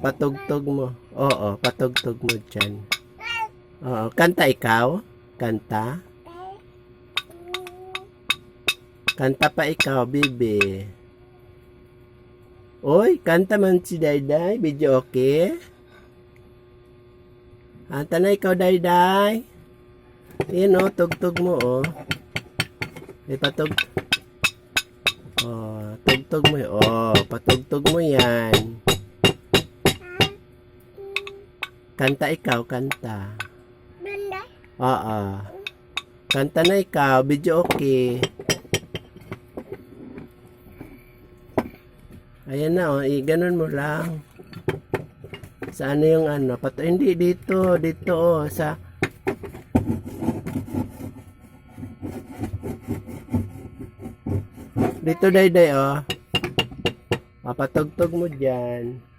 patugtog mo. Oo, patugtog mo dyan. Oo, kanta ikaw? Kanta? Kanta pa ikaw, bibi. Oy, kanta man si Dayday. Video okay? Kanta na ikaw, Dayday. Yan o, tugtog mo o. May patug... Oh, tugtog mo. Oh, patugtog mo yan. Kanta ikaw, kanta. Oo. Kanta na ikaw, video okay. Ayan na, oh, ganun mo lang. Sa ano yung ano, hindi dito, dito oh, sa dito Dayday oh. Papatugtog mo diyan.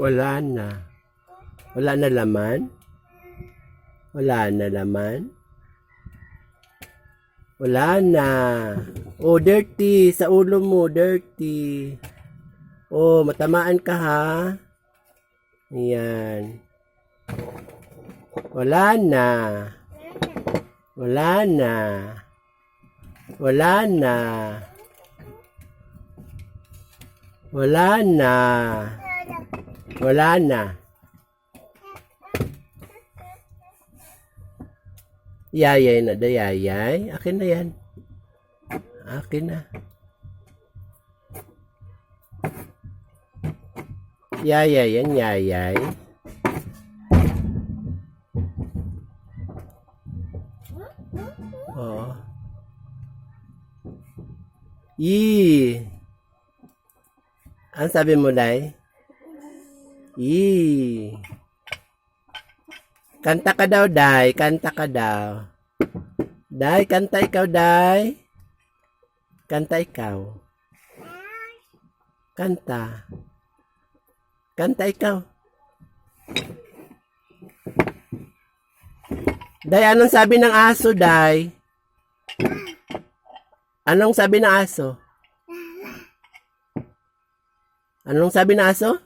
Wala na. Wala na laman? Wala na laman? Wala na. Oh, dirty. Sa ulo mo, dirty. Oh, matamaan ka ha. Ayan. Wala na. Wala na. Wala na. Wala na. Wala na. Yayay na da, yayay. Akin na yan. Akin na. Yayay yan, yayay. Oh. Yee. Ano sabi mo, Day? Yee. Kanta ka daw, Day. Kanta ka daw. Day, kanta ikaw, Day. Kanta ikaw. Kanta. Kanta ikaw. Day, anong sabi ng aso, Day? Anong sabi ng aso? Anong sabi ng aso?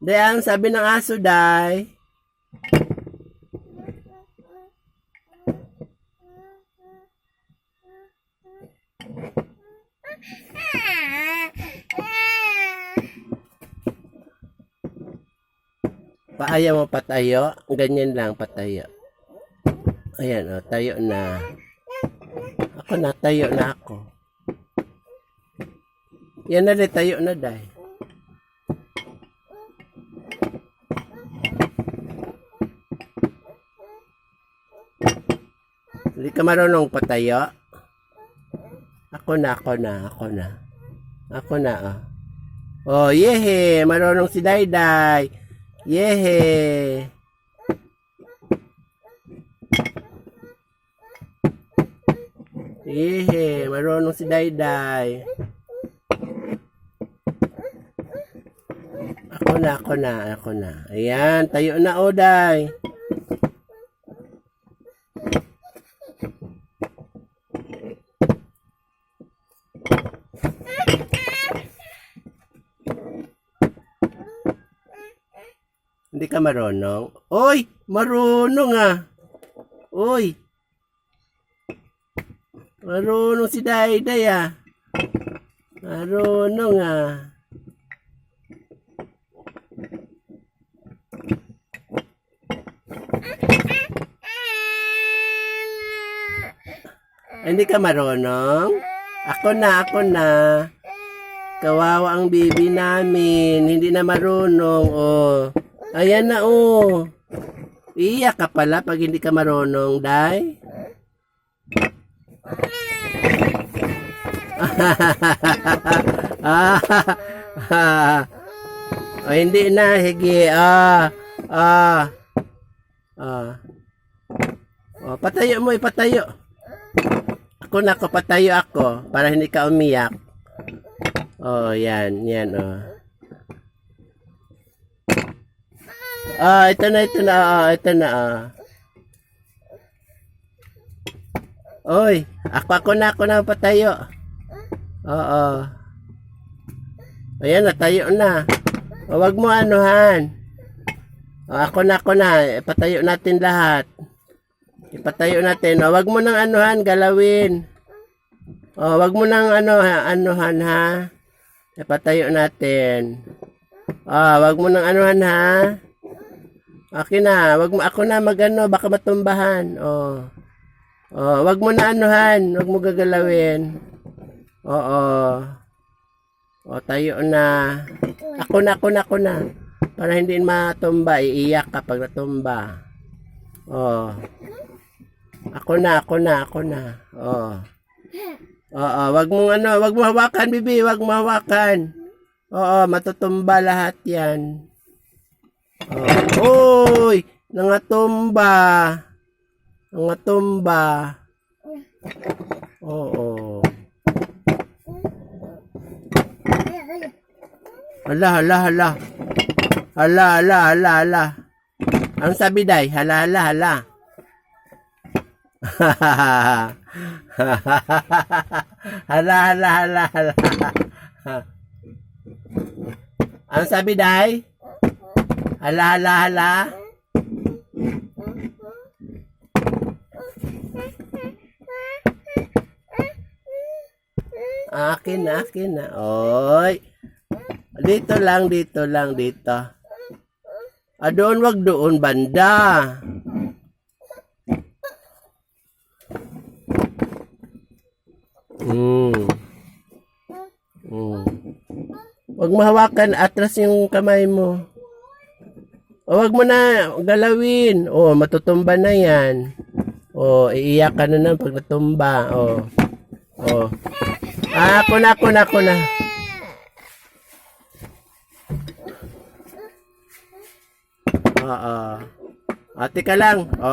Day, anong sabi ng aso, Day? Paaya mo patayo. Ganyan lang patayo. Ayan, oh, tayo na. Ako na, tayo na ako. Yan na rin, tayo na dahil. Hindi ka marunong patayo? Ako na. Ako na, oh. Oh, yehe! Marunong si Dayday. Yehe! Yehe! Marunong si Dayday. Ako na. Ayan, tayo na, Oday. Hindi ka marunong? Oy! Marunong ah! Oy! Marunong si Dayday ah! Marunong ah! Hindi ka marunong? Ako na. Kawawa ang baby namin. Hindi na marunong. Oh. Ayan na oh. Iyak ka pala pag hindi ka marunong, Day. Oh, hindi na. Higi. Oh, patayo mo, ipatayo. Ako patayo ako para hindi ka umiyak. Oh, yan, oh. Ah, ito na. Oy, ako na patayo. Oo. Ayan, natayo na. O, wag mo anuhan. O, ako na. Ipatayo natin lahat. Ipatayo natin. O, wag mo nang anuhan, galawin. O, wag mo nang anuhan ha. Ipatayo natin. O, wag mo nang anuhan ha. Okay na, ako na magano, baka matumbahan. Oh. Oh, wag mo na anuhan, wag mo gagalawin. Oo. Oh, tayo na. Ako na. Para hindi matumba, iiyak kapag natumba. Oh. Ako na. Oh. Oo, wag mo hawakan, bibi, wag mo hawakan. Oo, matutumba lahat 'yan. Oh. Oy, nangatumba. Oo. Hala. Ang sabi day? Hala. Hala. Ang sabi day? Hala. Akin na. Oy. Dito lang. Doon, wag doon, banda. Wag mo hawakan, atras yung kamay mo. O, wag mo na galawin. O, matutumba na yan. O, iiyak ka na pag natumba. O. Ako na. Oo. Ate ka lang.